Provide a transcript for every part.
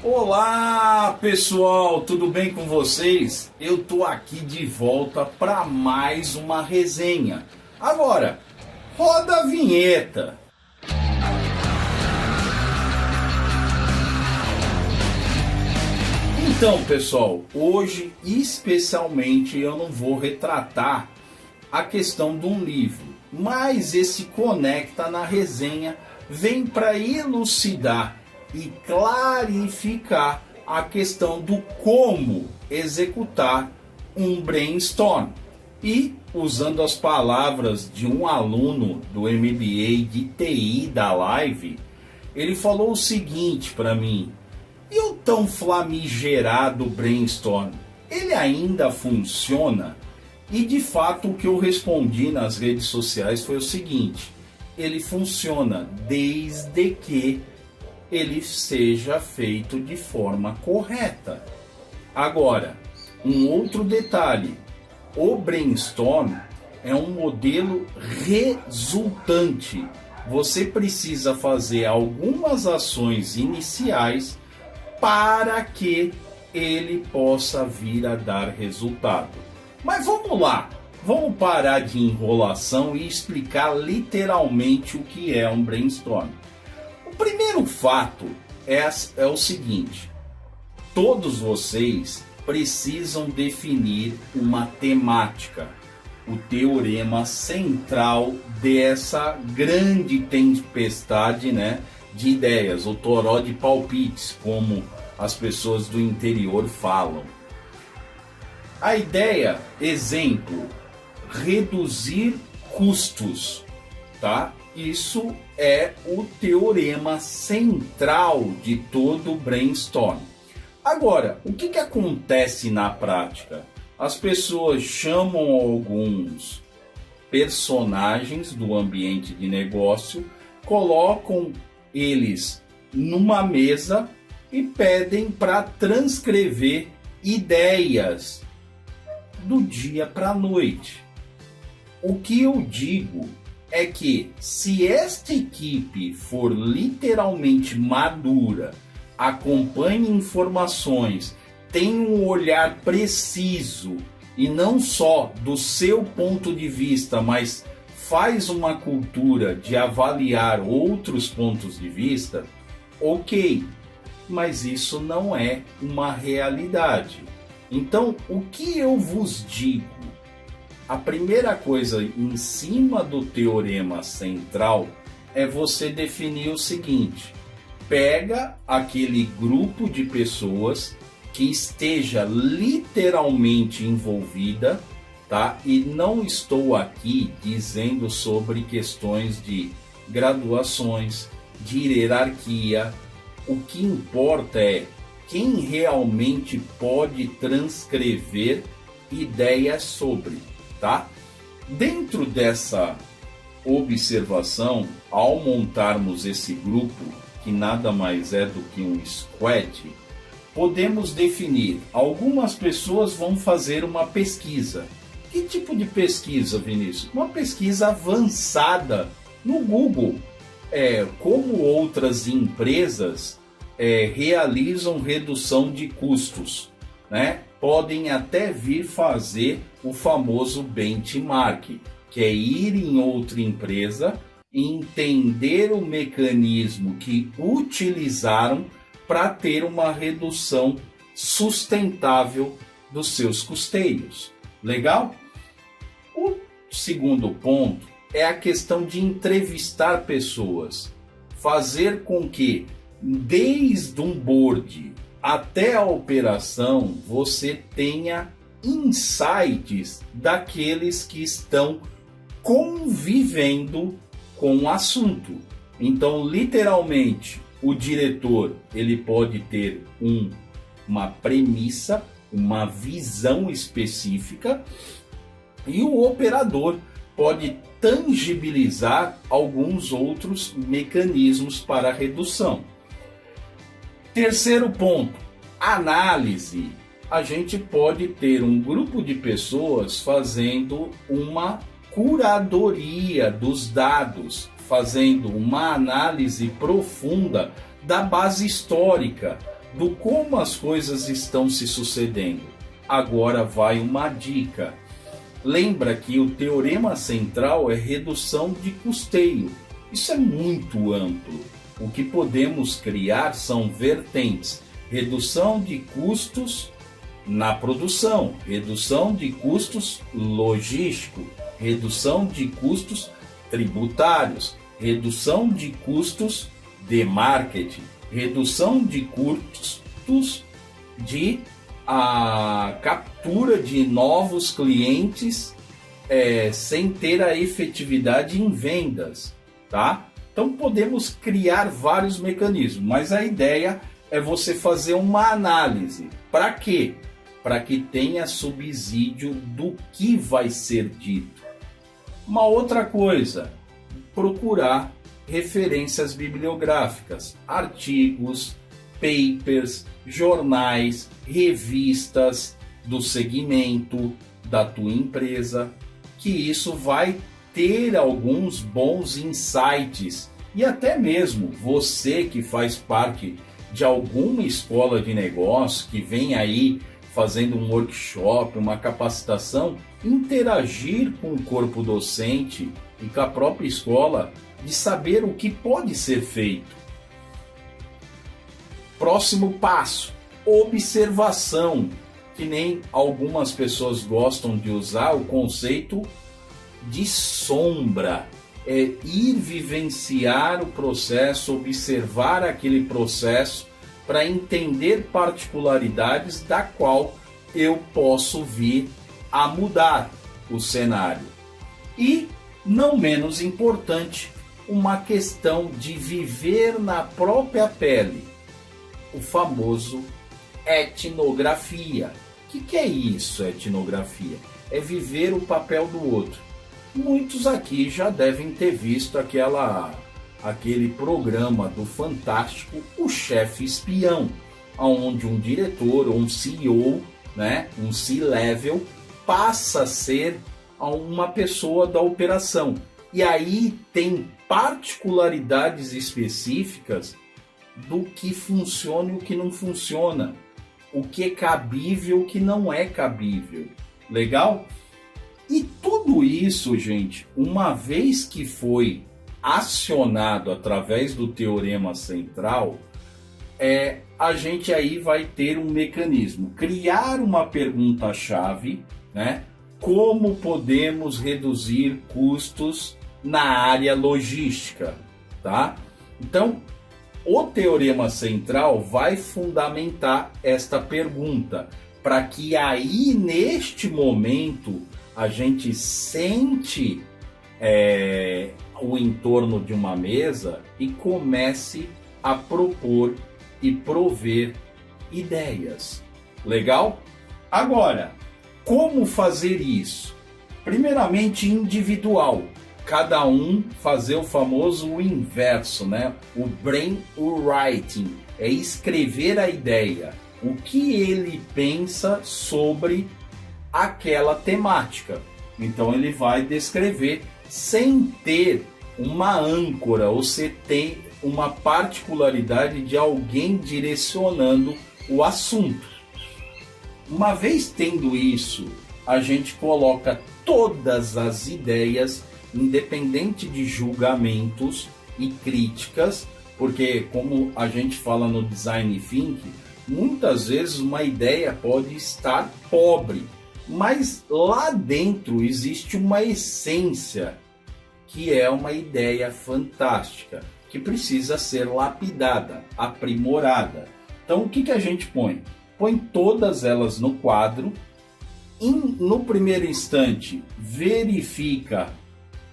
Olá pessoal, tudo bem com vocês? Eu tô aqui de volta para mais uma resenha. Agora, roda a vinheta. Então pessoal, hoje especialmente eu não vou retratar a questão de um livro, mas esse conecta na resenha, vem para elucidar e clarificar a questão do como executar um brainstorm. E usando as palavras de um aluno do MBA de TI da live, ele falou o seguinte para mim: e o tão famigerado brainstorm, ele ainda funciona? E de fato o que eu respondi nas redes sociais foi o seguinte: ele funciona desde que ele seja feito de forma correta. Agora, um outro detalhe: o brainstorm é um modelo resultante. Você precisa fazer algumas ações iniciais para que ele possa vir a dar resultado. Mas vamos lá, vamos parar de enrolação e explicar literalmente o que é um brainstorm. O primeiro fato é o seguinte: todos vocês precisam definir uma temática, o teorema central dessa grande tempestade, de ideias, o toró de palpites, como as pessoas do interior falam. A ideia, exemplo, reduzir custos, tá? Isso é o teorema central de todo brainstorm. Agora, o que acontece na prática? As pessoas chamam alguns personagens do ambiente de negócio, colocam eles numa mesa e pedem para transcrever ideias do dia para a noite. O que eu digo é que, se esta equipe for literalmente madura, acompanhe informações, tem um olhar preciso e não só do seu ponto de vista, mas faz uma cultura de avaliar outros pontos de vista, ok, mas isso não é uma realidade. Então, o que eu vos digo? A primeira coisa em cima do teorema central é você definir o seguinte: pega aquele grupo de pessoas que esteja literalmente envolvida, tá? E não estou aqui dizendo sobre questões de graduações, de hierarquia. O que importa é quem realmente pode transcrever ideias sobre, tá? Dentro dessa observação, ao montarmos esse grupo, que nada mais é do que um squad, podemos definir: algumas pessoas vão fazer uma pesquisa. Que tipo de pesquisa, Vinícius? Uma pesquisa avançada no Google. Como outras empresas realizam redução de custos, Podem até vir fazer o famoso benchmark, que é ir em outra empresa, entender o mecanismo que utilizaram para ter uma redução sustentável dos seus custeios. Legal? O segundo ponto é a questão de entrevistar pessoas, fazer com que desde um board até a operação você tenha insights daqueles que estão convivendo com o assunto. Então, literalmente, o diretor ele pode ter uma premissa, uma visão específica, e o operador pode tangibilizar alguns outros mecanismos para redução. Terceiro ponto, análise. A gente pode ter um grupo de pessoas fazendo uma curadoria dos dados, fazendo uma análise profunda da base histórica, do como as coisas estão se sucedendo. Agora vai uma dica. Lembra que o teorema central é redução de custeio. Isso é muito amplo. O que podemos criar são vertentes. Redução de custos na produção, redução de custos logístico, redução de custos tributários, redução de custos de marketing, redução de custos de captura de novos clientes sem ter a efetividade em vendas, tá? Então podemos criar vários mecanismos, mas a ideia é você fazer uma análise. Para quê? Para que tenha subsídio do que vai ser dito. Uma outra coisa, procurar referências bibliográficas, artigos, papers, jornais, revistas do segmento da tua empresa, que isso vai ter alguns bons insights. E até mesmo você que faz parte de alguma escola de negócio, que vem aí fazendo um workshop, uma capacitação, interagir com o corpo docente e com a própria escola, de saber o que pode ser feito. Próximo passo, observação, que nem algumas pessoas gostam de usar o conceito de sombra. É ir vivenciar o processo, observar aquele processo para entender particularidades da qual eu posso vir a mudar o cenário. E, não menos importante, uma questão de viver na própria pele, o famoso etnografia. O que é isso, etnografia? É viver o papel do outro. Muitos aqui já devem ter visto aquele programa do Fantástico, O Chefe Espião, onde um diretor ou um CEO, um C-level, passa a ser uma pessoa da operação. E aí tem particularidades específicas do que funciona e o que não funciona, o que é cabível e o que não é cabível. Legal? E tudo isso, gente, uma vez que foi acionado através do teorema central, a gente aí vai ter um mecanismo, criar uma pergunta-chave, como podemos reduzir custos na área logística, tá? Então, o teorema central vai fundamentar esta pergunta, para que aí, neste momento, a gente sente o entorno de uma mesa e comece a propor e prover ideias. Legal? Agora, como fazer isso? Primeiramente, individual. Cada um fazer o famoso inverso, O brainwriting é escrever a ideia, o que ele pensa sobre aquela temática. Então ele vai descrever sem ter uma âncora ou se tem uma particularidade de alguém direcionando o assunto. Uma vez tendo isso, a gente coloca todas as ideias, independente de julgamentos e críticas, porque como a gente fala no Design Thinking, muitas vezes uma ideia pode estar pobre, mas lá dentro existe uma essência, que é uma ideia fantástica, que precisa ser lapidada, aprimorada. Então o que a gente põe? Põe todas elas no quadro, no primeiro instante verifica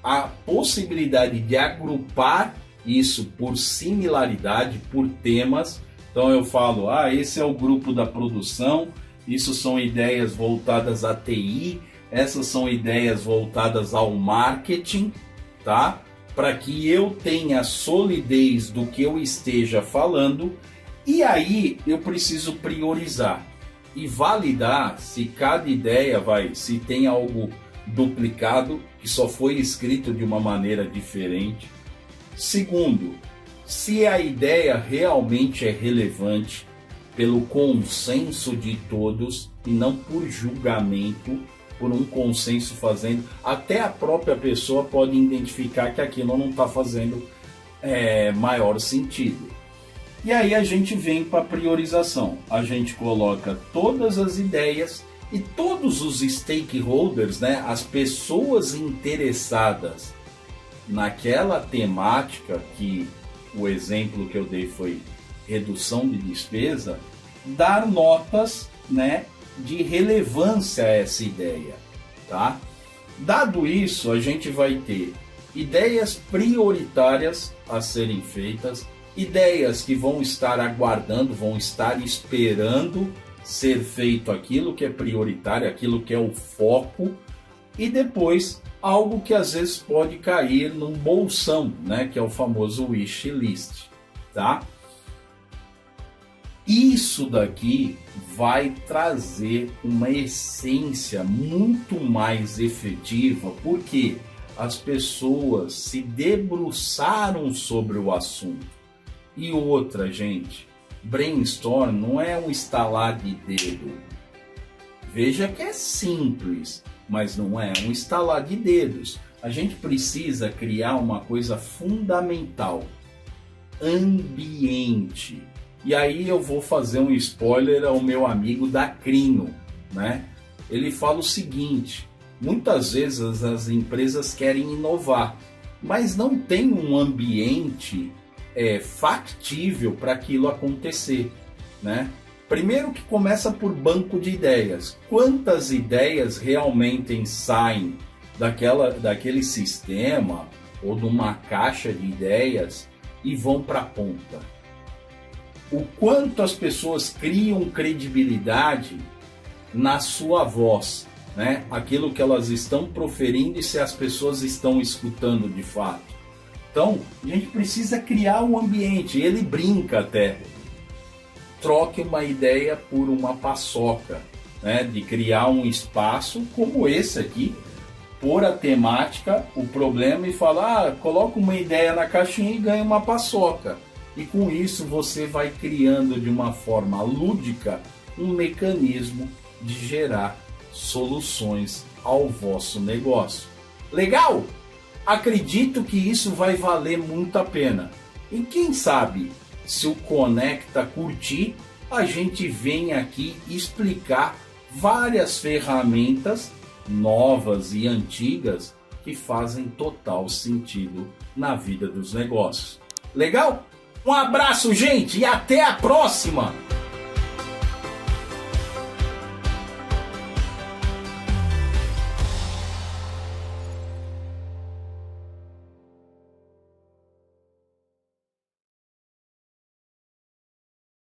a possibilidade de agrupar isso por similaridade, por temas. Então eu falo, esse é o grupo da produção, isso são ideias voltadas à TI, essas são ideias voltadas ao marketing, tá? Para que eu tenha solidez do que eu esteja falando, e aí eu preciso priorizar e validar se cada ideia se tem algo duplicado, que só foi escrito de uma maneira diferente. Segundo, se a ideia realmente é relevante. pelo consenso de todos e não por julgamento, por um consenso fazendo. Até a própria pessoa pode identificar que aquilo não está fazendo maior sentido. E aí a gente vem para a priorização. A gente coloca todas as ideias e todos os stakeholders, né, as pessoas interessadas naquela temática, que o exemplo que eu dei foi redução de despesa, dar notas, né, de relevância a essa ideia, tá? Dado isso, a gente vai ter ideias prioritárias a serem feitas, ideias que vão estar aguardando, vão estar esperando ser feito aquilo que é prioritário, aquilo que é o foco, e depois algo que às vezes pode cair num bolsão, né, que é o famoso wish list, tá? Isso daqui vai trazer uma essência muito mais efetiva, porque as pessoas se debruçaram sobre o assunto. E outra, gente, brainstorm não é um estalar de dedo. Veja que é simples, mas não é um estalar de dedos. A gente precisa criar uma coisa fundamental: ambiente. E aí eu vou fazer um spoiler ao meu amigo Dacrino, né? Ele fala o seguinte: muitas vezes as empresas querem inovar, mas não tem um ambiente factível para aquilo acontecer, né? Primeiro que começa por banco de ideias. Quantas ideias realmente saem daquele sistema ou de uma caixa de ideias e vão para a ponta? O quanto as pessoas criam credibilidade na sua voz, né? Aquilo que elas estão proferindo e se as pessoas estão escutando de fato. Então, a gente precisa criar um ambiente. Ele brinca até. Troque uma ideia por uma paçoca, né? De criar um espaço como esse aqui, pôr a temática, o problema e falar, coloca uma ideia na caixinha e ganha uma paçoca. E com isso você vai criando de uma forma lúdica um mecanismo de gerar soluções ao vosso negócio. Legal? Acredito que isso vai valer muito a pena. E quem sabe, se o Conecta curtir, a gente vem aqui explicar várias ferramentas novas e antigas que fazem total sentido na vida dos negócios. Legal? Um abraço, gente, e até a próxima!